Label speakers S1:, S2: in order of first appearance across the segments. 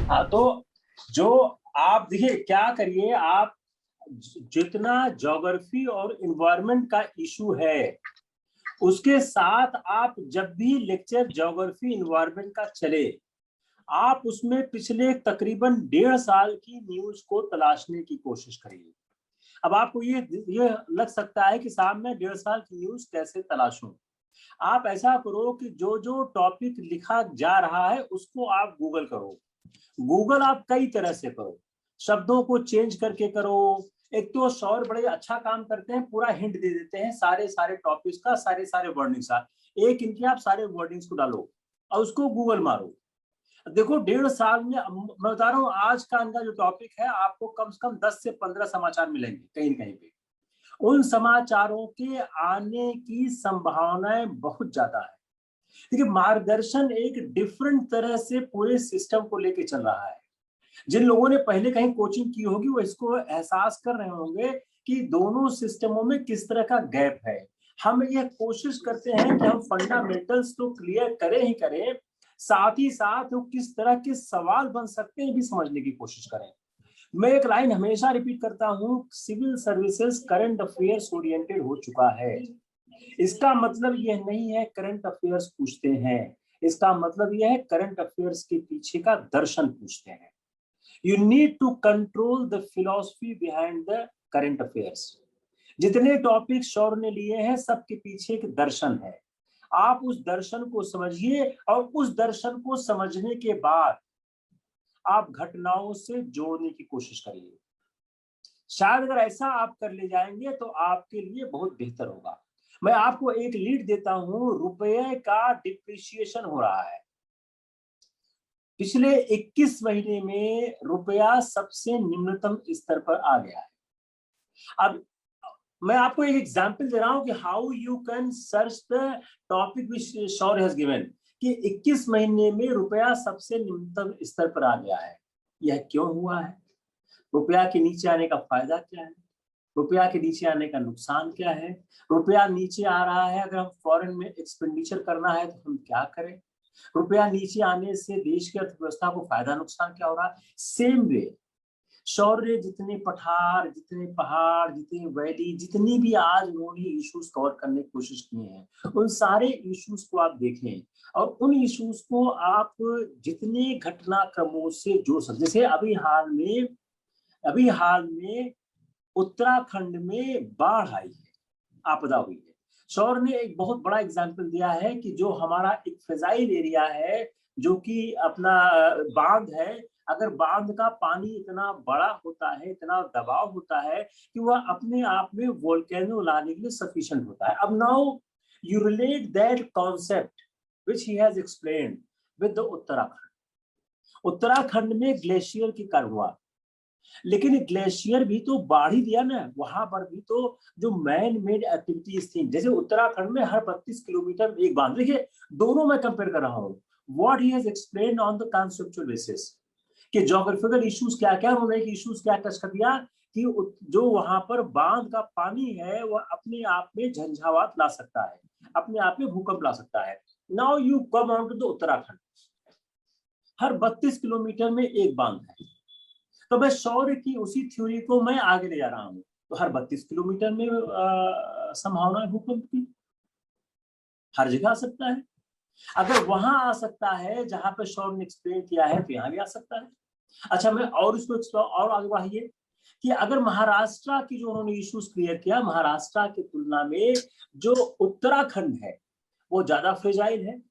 S1: हाँ, तो जो आप देखिए क्या करिए, आप जितना ज्योग्राफी और इन्वायरमेंट का इशू है उसके साथ आप जब भी लेक्चर ज्योग्राफी इन्वायरमेंट का चले, आप उसमें पिछले तकरीबन 1.5 साल की न्यूज को तलाशने की कोशिश करिए। अब आपको ये लग सकता है कि साहब मैं 1.5 साल की न्यूज कैसे तलाशूं। आप ऐसा करो कि जो जो टॉपिक लिखा जा रहा है उसको आप गूगल करो। गूगल आप कई तरह से करो, शब्दों को चेंज करके करो। एक तो सौर बड़े अच्छा काम करते हैं, पूरा हिंट दे देते हैं सारे सारे टॉपिक्स का, सारे सारे वर्डिंग्स का। एक इनके आप सारे वर्डिंग्स को डालो और उसको गूगल मारो। देखो 1.5 साल में मैं बता रहा हूँ, आज का इनका जो टॉपिक है आपको कम से कम 10 से 15 समाचार मिलेंगे कहीं न कहीं पे। उन समाचारों के आने की संभावनाएं बहुत ज्यादा है। देखिए मार्गदर्शन एक डिफरेंट तरह से पूरे सिस्टम को लेके चल रहा है। जिन लोगों ने पहले कहीं कोचिंग की होगी वो इसको एहसास कर रहे होंगे कि दोनों सिस्टमों में किस तरह का गैप है। हम ये कोशिश करते हैं कि हम फंडामेंटल्स तो क्लियर करें ही करें, साथ ही साथ वो किस तरह के सवाल बन सकते हैं भी समझने की कोशिश करें। मैं एक लाइन हमेशा रिपीट करता हूं, civil services current affairs oriented हो चुका है। इसका मतलब यह नहीं है करंट अफेयर्स पूछते हैं, इसका मतलब यह है करंट अफेयर्स के पीछे का दर्शन पूछते हैं। You need to control the philosophy behind the current affairs. जितने टॉपिक शौर्य ने लिए हैं सबके पीछे एक दर्शन है। आप उस दर्शन को समझिए और उस दर्शन को समझने के बाद आप घटनाओं से जोड़ने की कोशिश करिए। शायद अगर ऐसा आप कर ले जाएंगे तो आपके लिए बहुत बेहतर होगा। मैं आपको एक लीड देता हूं, रुपये का डिप्रिसिएशन हो रहा है। पिछले 21 महीने में रुपया सबसे निम्नतम स्तर पर आ गया है। अब मैं आपको एक एग्जांपल दे रहा हूं कि how you can search the topic which Shaurya has given, कि 21 महीने में रुपया सबसे निम्नतम स्तर पर आ गया है। यह क्यों हुआ है? रुपया के नीचे आने का फायदा क्या है? रुपया के नीचे आने का नुकसान क्या है? रुपया नीचे आ रहा है, अगर हम फॉरेन में एक्सपेंडिचर करना है तो हम क्या करें? रुपया नीचे आने से देश की अर्थव्यवस्था को फायदा नुकसान क्या हो रहा है? सेम वे शौर्य जितने पठार, जितने पहाड़, जितनी वैली, जितनी भी आज उन्होंने इश्यूज कवर करने की कोशिश किए हैं, उन सारे इश्यूज को आप देखें और उन इश्यूज को आप जितने घटनाक्रमों से जोड़ सकते। जैसे अभी हाल में उत्तराखंड में बाढ़ आई है, आपदा हुई है। शौर्य ने एक बहुत बड़ा एग्जाम्पल दिया है कि जो हमारा एक फेजाइल एरिया है, जो कि अपना बांध है, अगर बांध का पानी इतना बड़ा होता है, इतना दबाव होता है कि वह अपने आप में वोल्केनो लाने के लिए सफिशिएंट होता है। अब now you relate that concept which he has explained with the Uttarakhand. Uttarakhand में ग्लेशियर की कार्य हुआ, लेकिन ग्लेशियर भी तो बाढ़ ही दिया ना। वहां पर भी तो जो मैन मेड एक्टिविटीज थी, जैसे उत्तराखंड में हर 32 किलोमीटर एक बांध। देखिए दोनों मैं कंपेयर कर रहा हूँ, what he has explained on the conceptual basis कि ज्योग्राफिकल इश्यूज क्या क्या, उन्होंने इश्यूज क्या टच कर दिया कि जो वहां पर बांध का पानी है वह अपने आप में झंझावात ला सकता है, अपने आप में भूकंप ला सकता है। Now you come on to the Uttarakhand, हर 32 किलोमीटर में एक बांध है। तो मैं शौर्य की उसी थ्योरी को मैं आगे ले जा रहा हूं। तो हर 32 किलोमीटर में संभावना है भूकंप की, हर जगह आ सकता है। अगर वहां आ सकता है जहां पर शौर्य ने एक्सप्लेन किया है तो यहां भी आ सकता है। अच्छा, मैं और इसको और आगे बढ़ाइए कि अगर महाराष्ट्र की जो उन्होंने इश्यूज क्लियर किया, महाराष्ट्र की तुलना में जो उत्तराखंड है वो ज्यादा फ्रेजाइल है,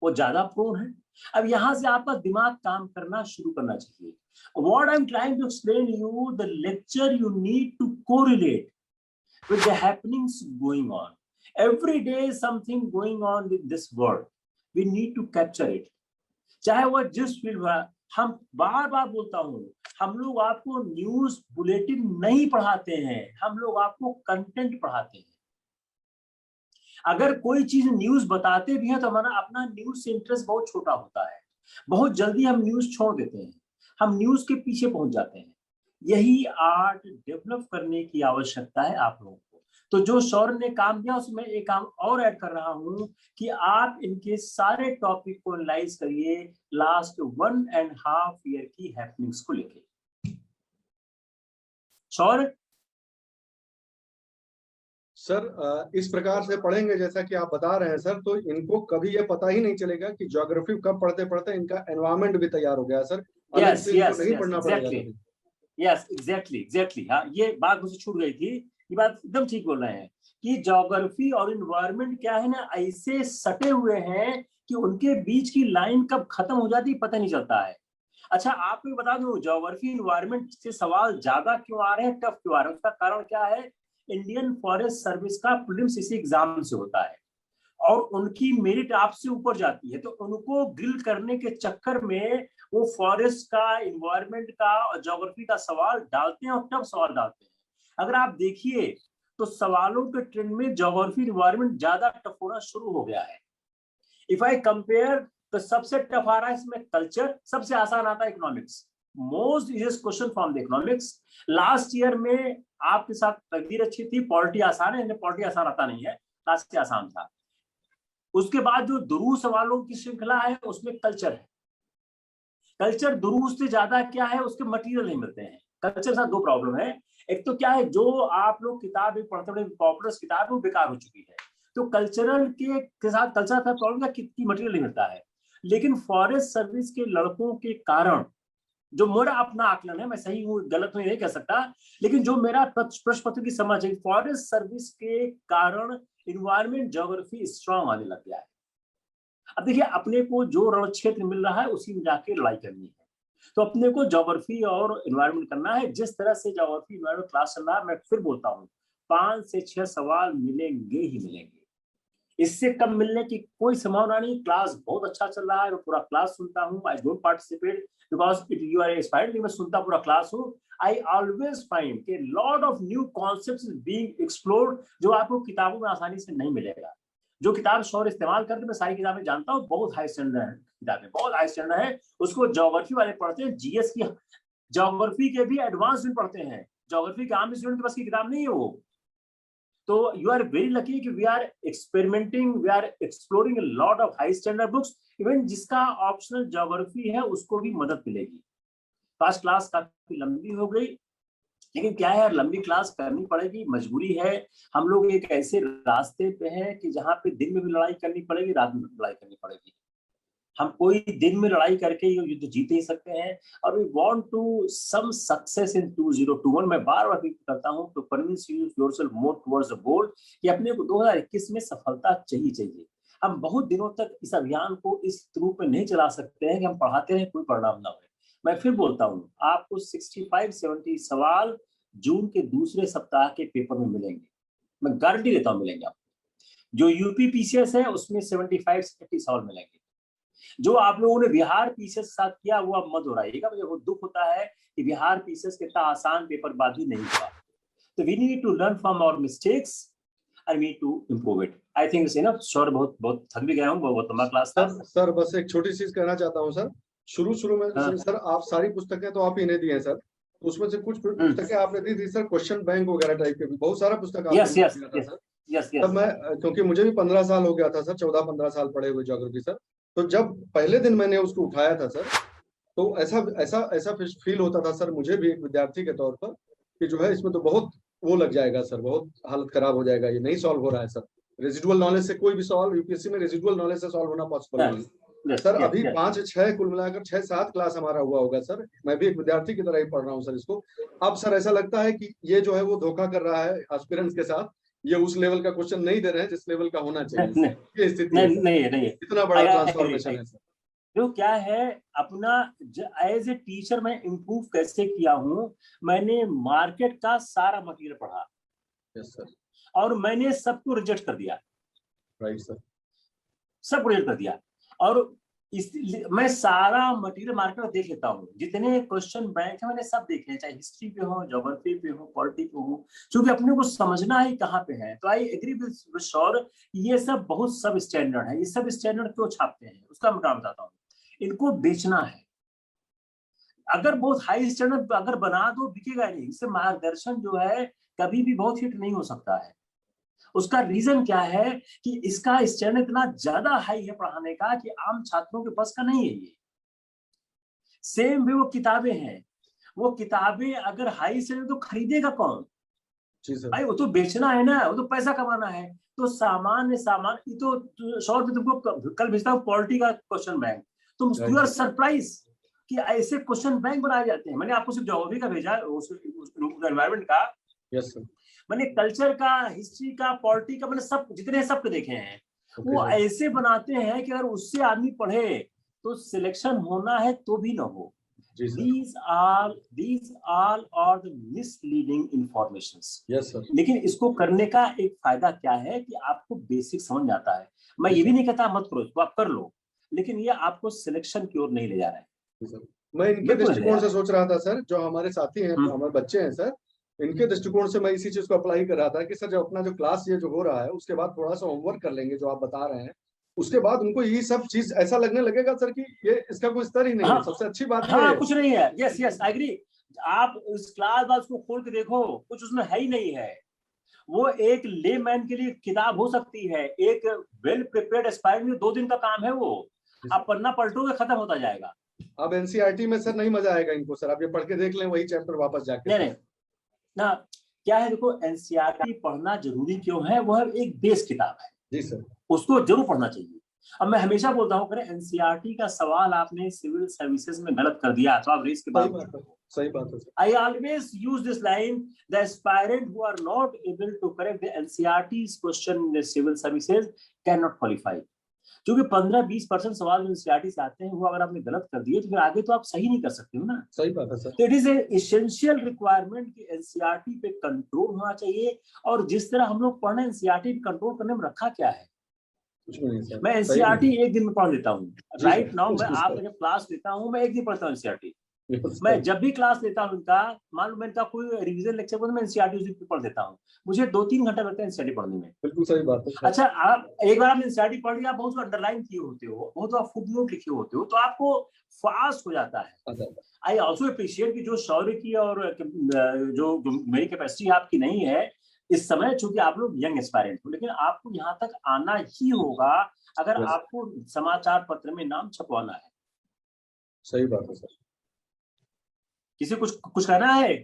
S1: वो ज्यादा प्रोन है। अब यहां से आपका दिमाग काम करना शुरू करना चाहिए। What I'm trying to explain to you, the lecture you need to correlate with the happenings going on. Every day something going on with this world. We need to capture it. चाहे वह जिस field में, हम बार बार बोलता हूं, हम लोग आपको न्यूज बुलेटिन नहीं पढ़ाते हैं, हम लोग आपको कंटेंट पढ़ाते हैं। अगर कोई चीज न्यूज बताते भी हैं तो हमारा अपना न्यूज से इंटरेस्ट बहुत छोटा होता है, बहुत जल्दी हम न्यूज छोड़ देते हैं, हम न्यूज के पीछे पहुंच जाते हैं। यही आर्ट डेवलप करने की आवश्यकता है आप लोगों को। तो जो शौर्य ने काम किया उसमें एक काम और ऐड कर रहा हूं कि आप इनके सारे टॉपिक को एनालाइज करिए लास्ट 1.5 ईयर की हैपनिंग्स को लेके। शौर्य
S2: सर इस प्रकार से पढ़ेंगे जैसा कि आप बता रहे हैं सर, तो इनको कभी ये पता ही नहीं चलेगा कि ज्योग्राफी कब पढ़ते पढ़ते इनका एनवायरमेंट भी तैयार हो गया सर, अलग से इनको नहीं पढ़ना पड़ेगा।
S1: यस एग्जैक्टली हाँ, ये बात मुझे छूट गई थी, ये बात एकदम ठीक बोल रहे हैं कि ज्योग्राफी और इन्वायरमेंट क्या है ना, ऐसे सटे हुए हैं कि उनके बीच की लाइन कब खत्म हो जाती है पता नहीं चलता है। अच्छा आपको बता दूं, ज्योग्राफी इन्वायरमेंट से सवाल ज्यादा क्यों आ रहे हैं, टफ क्यों आ रहे हैं, उसका कारण क्या है, इंडियन फॉरेस्ट सर्विस का प्रीलिम्स इसी एग्जाम से होता है और उनकी मेरिट आपसे ऊपर जाती है, तो उनको ग्रिल करने के चक्कर में वो फॉरेस्ट का, इन्वायरमेंट का और ज्योग्राफी का सवाल डालते हैं और टफ सवाल डालते हैं। अगर आप देखिए तो सवालों के ट्रेंड में ज्योग्राफी इन्वायरमेंट ज्यादा टफ होना शुरू हो गया है। इफ आई कंपेयर तो सबसे टफ आ रहा है इसमें कल्चर, सबसे आसान आता है economics, most easiest question from the economics. Last year में आपके साथ तकदीर अच्छी थी, पॉलिटी आसान है, पॉलिटी आसान आता नहीं है, लास्ट ईयर आसान था। उसके बाद जो दुरूह सवालों की श्रृंखला है उसमें कल्चर है। कल्चर दुरूह से ज्यादा क्या है, उसके मटेरियल नहीं मिलते हैं। कल्चर के साथ दो प्रॉब्लम है, एक तो क्या है, जो आप लोग किताब पढ़ते बड़े पॉपुलर किताब है वो बेकार हो चुकी है, तो कल्चरल के साथ कल्चर का प्रॉब्लम है कि मटेरियल नहीं मिलता है। लेकिन फॉरेस्ट सर्विस के लड़कों के कारण, जो मेरा अपना आकलन है, मैं सही हूँ गलत हूँ नहीं कह सकता, लेकिन जो मेरा प्रश्न पत्र की समझ है, फॉरेस्ट सर्विस के कारण इन्वायरमेंट ज्योग्राफी स्ट्रांग आने लग गया है। अब देखिए अपने को जो रण क्षेत्र मिल रहा है उसी में जाके लड़ाई करनी है, तो अपने को ज्योग्राफी और इन्वायरमेंट करना है। जिस तरह से ज्योग्राफी इन्वायरमेंट क्लास चल रहा है, मैं फिर बोलता हूँ 5 से 6 सवाल मिलेंगे ही मिलेंगे, इससे कम मिलने की कोई संभावना नहीं। क्लास बहुत अच्छा चल रहा है, मैं पूरा क्लास सुनता हूँ, I don't participate because it you are aspired, मैं सुनता पूरा क्लास हूँ। आई ऑलवेज फाइंड के lot of new concepts being explored, जो आपको किताबों में आसानी से नहीं मिलेगा। जो किताब शौर्य इस्तेमाल करते मैं सारी किताबें जानता हूँ, बहुत हाई स्टैंडर्ड है किताबें, बहुत हाई स्टैंडर्ड है। उसको ज्योग्राफी वाले पढ़ते हैं, जीएस की ज्योग्राफी के भी एडवांस में पढ़ते हैं, ज्योग्राफी के आम स्टूडेंट के पास की किताब नहीं है वो। तो यू आर वेरी लकी कि we are experimenting, we are exploring lot of high standard books, even जिसका ऑप्शनल ज्योग्राफी है उसको भी मदद मिलेगी। फर्स्ट क्लास काफी लंबी हो गई, लेकिन क्या है यार, लंबी क्लास करनी पड़ेगी, मजबूरी है। हम लोग एक ऐसे रास्ते पे हैं कि जहाँ पे दिन में भी लड़ाई करनी पड़ेगी, रात में भी लड़ाई करनी पड़ेगी। हम कोई दिन में लड़ाई करके ये युद्ध जीत ही सकते हैं। और we want to some success in 2021। मैं बार बार रिपीट करता हूं, to convince yourself more towards the goal, कि अपने को 2021 में सफलता चाहिए। हम बहुत दिनों तक इस अभियान को इस रूप में नहीं चला सकते हैं कि हम पढ़ाते रहे कोई परिणाम ना हो। मैं फिर बोलता हूँ, आपको 65-70 सवाल जून के दूसरे सप्ताह के पेपर में मिलेंगे, मैं गारंटी देता हूँ मिलेंगे आपको। जो यूपी पीसीएस है उसमें 75-80 सवाल मिलेंगे। जो आप लोगों ने बिहार पीसीएस के साथ किया वो अब मत दोहराइएगा, मुझे बहुत दुख होता है कि बिहार पीसीएस के इतना आसान पेपरबाजी नहीं हुआ। तो we need to learn from our mistakes and we need to improve it. I think it's enough. Sure बहुत थक भी गया हूं, बहुत लंबा क्लास था।
S2: सर बस एक छोटी चीज कहना चाहता हूँ सर, शुरू में सर आप सारी पुस्तकें तो आप ही ने दी हैं सर, तो उसमें से कुछ पुस्तकें आपने दी थी सर, क्वेश्चन बैंक वगैरह टाइप के भी बहुत सारा पुस्तक आपने दिया था सर। तब मैं, क्योंकि मुझे भी 15 साल हो गया था सर, 14-15 साल पढ़े हुए ज्योग्राफी सर, तो जब पहले दिन मैंने उसको उठाया था सर, तो ऐसा ऐसा ऐसा फील होता था सर मुझे भी एक विद्यार्थी के तौर पर कि जो है इसमें तो बहुत वो लग जाएगा सर, बहुत हालत खराब हो जाएगा, ये नहीं सॉल्व हो रहा है सर। रेजिडुअल नॉलेज से कोई भी सवाल यूपीएससी में रेजिडुअल नॉलेज से सॉल्व होना पॉसिबल नहीं है सर। अभी 5-6 कुल मिलाकर 6-7 क्लास हमारा हुआ होगा सर, मैं भी एक विद्यार्थी की तरह ही पढ़ रहा हूँ सर इसको। अब सर ऐसा लगता है कि ये जो है वो धोखा कर रहा है एस्पिरेंट्स के साथ, ये उस लेवल का क्वेश्चन नहीं दे रहे हैं जिस लेवल का होना चाहिए। ये स्थिति है,
S1: नहीं
S2: इतना बड़ा ट्रांसफॉर्मेशन है सर।
S1: जो क्या है, अपना एज ए टीचर मैं इम्प्रूव कैसे किया हूँ, मैंने मार्केट का सारा मटेरियल पढ़ा।
S2: Yes sir.
S1: और मैंने सबको रिजेक्ट कर दिया।
S2: Right sir.
S1: सब रिजेक्ट कर दिया। और मैं सारा मटेरियल मार्केट में देख लेता हूँ, जितने क्वेश्चन बैंक है मैंने सब देखे, चाहे हिस्ट्री पे हो, ज्योग्राफी पे हो, पॉलिटी पे हो, क्योंकि अपने को समझना है कहाँ पे है। तो आई एग्री विद श्योर, ये सब बहुत सब स्टैंडर्ड है। ये सब स्टैंडर्ड क्यों छापते हैं उसका मैं काम बताता हूँ। इनको बेचना है। अगर बहुत हाई स्टैंडर्ड अगर बना दो बिकेगा नहीं। इससे मार्गदर्शन जो है कभी भी बहुत हिट नहीं हो सकता है। उसका रीजन क्या है कि इसका स्टैंडर्ड इतना ज्यादा हाई है पढ़ाने का कि आम छात्रों के बस का नहीं है ये। सेम भी वो किताबें हैं, वो किताबें अगर हाई से तो खरीदेगा कौन? भाई वो तो बेचना है ना, वो तो पैसा कमाना है। तो सामान ये तो 100 रुपये तुमको कल भेजता हूँ पॉलिटी का क्वेश्चन बैंक, तुम यू आर सरप्राइज कि ऐसे क्वेश्चन बैंक बनाए जाते हैं। मैंने आपको सिर्फ ज्योग्राफी का भेजा, एनवायरमेंट का।
S2: Yes sir.
S1: मैंने कल्चर का, हिस्ट्री का, पॉलिटी का, मैंने सब जितने सब देखे हैं। वो ऐसे बनाते हैं कि अगर उससे आदमी पढ़े तो सिलेक्शन होना है तो भी ना हो। These all are the misleading informations.
S2: Yes, sir.
S1: लेकिन इसको करने का एक फायदा क्या है कि आपको बेसिक समझ आता है। मैं ये भी नहीं कहता मत करो इसको, आप कर लो, लेकिन ये आपको सिलेक्शन की ओर नहीं ले जा रहा है।
S2: मैं इनके दृष्टिकोण से सोच रहा था सर, जो हमारे साथी हैं, हमारे बच्चे हैं सर, इनके दृष्टिकोण से मैं इसी चीज को अप्लाई कर रहा था कि सर जब अपना जो क्लास ये जो हो रहा है उसके बाद थोड़ा सा होमवर्क कर लेंगे जो आप बता रहे हैं, उसके बाद उनको ये सब चीज ऐसा लगने लगेगा सर कि ये इसका कोई स्तर ही नहीं है। सबसे अच्छी बात
S1: है कुछ नहीं है। Yes yes I agree. आप इस क्लास बाद उसको खोल के देखो, कुछ उसमें है ही नहीं है। वो एक लेमैन के लिए किताब हो सकती है, एक वेल प्रिपेयर्ड एस्पायरेंट में 2 दिन का काम है वो। आप पन्ना पलटोगे खत्म होता जाएगा।
S2: अब एनसीईआरटी में सर नहीं मजा आएगा इनको सर, आप ये पढ़ के देख लें वही चैप्टर वापस जाके।
S1: नहीं ना, क्या है देखो, एनसीईआरटी पढ़ना जरूरी क्यों है? वो एक बेस किताब है
S2: जी सर,
S1: उसको जरूर पढ़ना चाहिए। अब मैं हमेशा बोलता हूँ, अगर एनसीईआरटी का सवाल आपने सिविल सर्विसेज में गलत कर दिया तो आप रेस के बाद,
S2: सही बात है।
S1: I always use this line: the aspirant who are not able to correct the NCERT's question in the civil services cannot qualify. क्योंकि 15-20% सवाल एनसीईआरटी से आते हैं, वो अगर आपने गलत कर दिए तो फिर आगे तो आप सही नहीं कर सकते हो ना।
S2: सही बात है सर।
S1: तो इट इज एसेंशियल रिक्वायरमेंट कि एनसीईआरटी पे कंट्रोल होना चाहिए। और जिस तरह हम लोग पढ़ने, एनसीईआरटी पे कंट्रोल करने में रखा क्या है?
S2: कुछ नहीं सर।
S1: मैं एनसीईआरटी एक दिन में पढ़ लेता हूँ। राइट नाउ मैं आप जब क्लास लेता हूँ, मैं एक दिन पढ़ता हूँ एनसीईआरटी। मैं जब भी क्लास लेता हूँ उनका, मान लो मैंने कोई रिवीजन लेक्चर को, मैं एनसीईआरटी उसी पे पढ़ देता हूँ। मुझे 2-3 घंटा लगता है एनसीईआरटी पढ़ने में।
S2: बिल्कुल सही बात है।
S1: अच्छा, आप एक बार आपने एनसीईआरटी पढ़ लिया, बहुत अंडरलाइन किए होते हो, बहुत आप फुटनोट लिखे होते हो, तो आपको फास्ट हो जाता है। आई ऑल्सो अप्रिशिएट कि जो शौर्य की और जो मेरी कैपेसिटी आपकी नहीं है इस समय, चूंकि आप लोग यंग एस्पायरेंट हो, लेकिन आपको यहाँ तक आना ही होगा अगर आपको समाचार पत्र में नाम छपवाना है।
S2: सही बात है सर।
S1: किसी कुछ कहना है?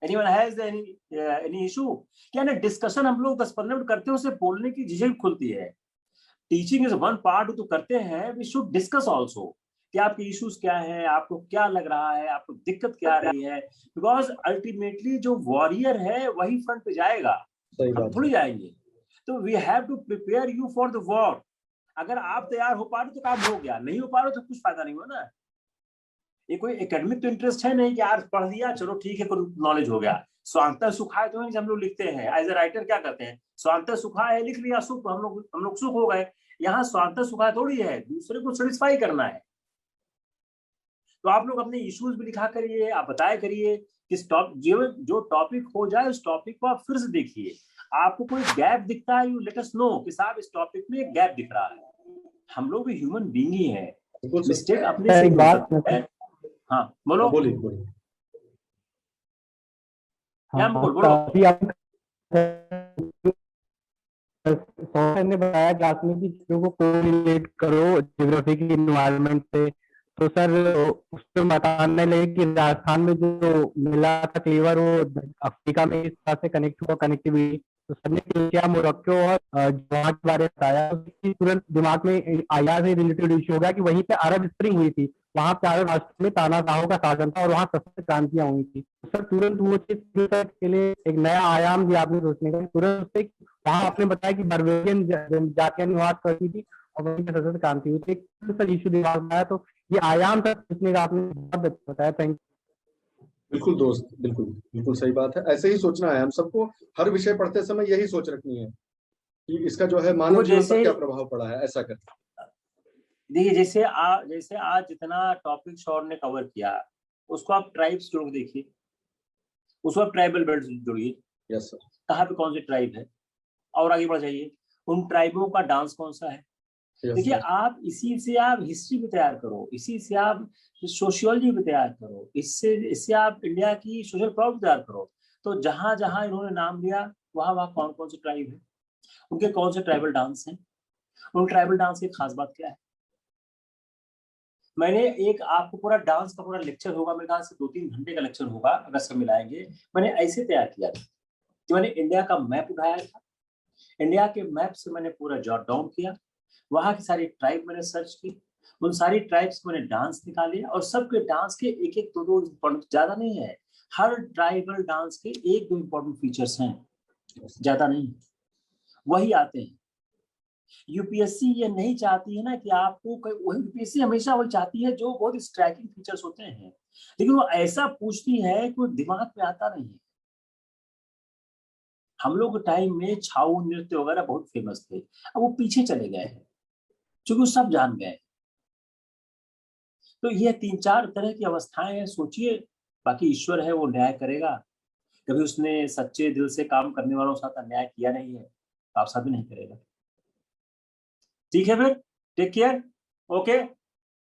S1: Anyone has any issue? क्या ना डिस्कशन हम लोग 10-15 मिनट करते हैं, उससे बोलने की झिझक खुलती है। टीचिंग इज वन पार्ट, तो करते हैं, वी शुड डिस्कस आल्सो कि आपके इश्यूज क्या है, आपको क्या लग रहा है, आपको दिक्कत क्या आ रही है। बिकॉज अल्टीमेटली जो वॉरियर है वही फ्रंट पे जाएगा, हम थोड़ी जाएंगे। तो we have to prepare you for the war. अगर आप तैयार हो पा रहे तो काम हो गया, नहीं हो पा रहे तो कुछ फायदा नहीं हुआ ना। ये कोई एकेडमिक तो इंटरेस्ट है नहीं कि यार पढ़ लिया चलो ठीक है, कोई नॉलेज हो गया। स्वांतः सुखाय तो हम लोग लिखते हैं, एज ए राइटर क्या करते हैं, स्वांतः सुखाय है लिख लिया, सुख हम लोग सुख हो गए। यहाँ स्वांतः सुखाय थोड़ी है, दूसरे को सेटिस्फाई करना है। तो आप लोग अपने इश्यूज भी लिखा करिए, आप बताया करिए किस जो टॉपिक हो जाए उस टॉपिक को आप फिर से देखिए। आपको कोई गैप दिखता है, यू लेट अस नो कि साहब इस टॉपिक में गैप दिख रहा है। हम लोग भी ह्यूमन बीइंग ही है, मिस्टेक अपने से हो है। हाँ बोलो,
S2: बोलिए।
S1: क्या बोलो।
S3: ने बताया क्लास में कि चीजों को कोरिलेट करो ज्योग्राफी की एनवायरनमेंट से, तो सर उसमें बताने लगे कि राजस्थान में जो मिला था क्लीवर वो अफ्रीका में इस तरह से कनेक्ट हुआ, कनेक्टिविटी। तो सर ने क्या मोरक्को और जवान के बारे में बताया, तो तुरंत दिमाग में आया से रिलेटेड इश्यू हो गया कि वहीं पे अरब स्प्रिंग हुई थी, वहां चारों राष्ट्र में तानाशाहों का शासन था और वहां सशस्त्र क्रांतियां हुई थी। तो सर तुरंत वो चीज के लिए एक नया आयाम दिया आपने सोचने का। तुरंत उससे वहां आपने बताया कि बर्बेरियन जातियां निवास करती थी और वहीं पे सशस्त्र क्रांति हुई थी। सर इश्यू दिमाग में आया, तो ये आयाम तक सोचने का आपने बहुत अच्छा बताया। Thank you.
S2: बिल्कुल दोस्त, बिल्कुल सही बात है। ऐसे ही सोचना है हम सबको, हर विषय पढ़ते समय यही सोच रखनी है कि इसका जो है मानव जीवन पर क्या प्रभाव पड़ा है, ऐसा कर।
S1: देखिए जैसे आज जितना टॉपिक शॉर्ट ने कवर किया उसको आप ट्राइब्स जोड़ के देखिए, उसको आप ट्राइबल बेल्ट जोड़िए।
S2: Yes sir.
S1: कहाँ पे कौन सी ट्राइब है, और आगे बढ़ जाइए, उन ट्राइबों का डांस कौन सा है। देखिए आप इसी से आप हिस्ट्री भी तैयार करो, इसी से आप सोशियोलॉजी भी तैयार करो, इससे आप इंडिया की सोशल प्रॉब्लम तैयार करो। तो जहां जहां इन्होंने नाम लिया वहां कौन कौन सी ट्राइब है, उनके कौन से ट्राइबल डांस हैं, उन ट्राइबल डांस की खास बात क्या है। मैंने एक आपको पूरा डांस का पूरा लेक्चर होगा, मेरे ख्याल से 2-3 घंटे का लेक्चर होगा अगर सब मिलाएंगे। मैंने ऐसे तैयार किया था कि मैंने इंडिया का मैप उठाया था, इंडिया के मैप से मैंने पूरा जॉट डाउन किया, वहां की सारी ट्राइब मैंने सर्च की, उन सारी ट्राइब्स मैंने डांस निकाले और सबके डांस के एक एक दो इम्पोर्टेंट, ज्यादा नहीं है, हर ट्राइबल डांस के 1-2 इम्पोर्टेंट फीचर्स हैं, ज्यादा नहीं, वही आते हैं। यूपीएससी ये नहीं चाहती है ना कि आपको, यूपीएससी हमेशा वही चाहती है जो बहुत स्ट्राइकिंग फीचर्स होते हैं, लेकिन वो ऐसा पूछती है कि दिमाग में आता नहीं है। हम लोग के टाइम में छाऊ नृत्य वगैरह बहुत फेमस थे, अब वो पीछे चले गए हैं क्योंकि वो सब जान गए। तो ये 3-4 तरह की अवस्थाएं हैं, सोचिए, बाकी ईश्वर है वो न्याय करेगा। कभी उसने सच्चे दिल से काम करने वालों के साथ अन्याय किया नहीं है, आप साथ भी नहीं करेगा। ठीक है फिर, टेक केयर, ओके।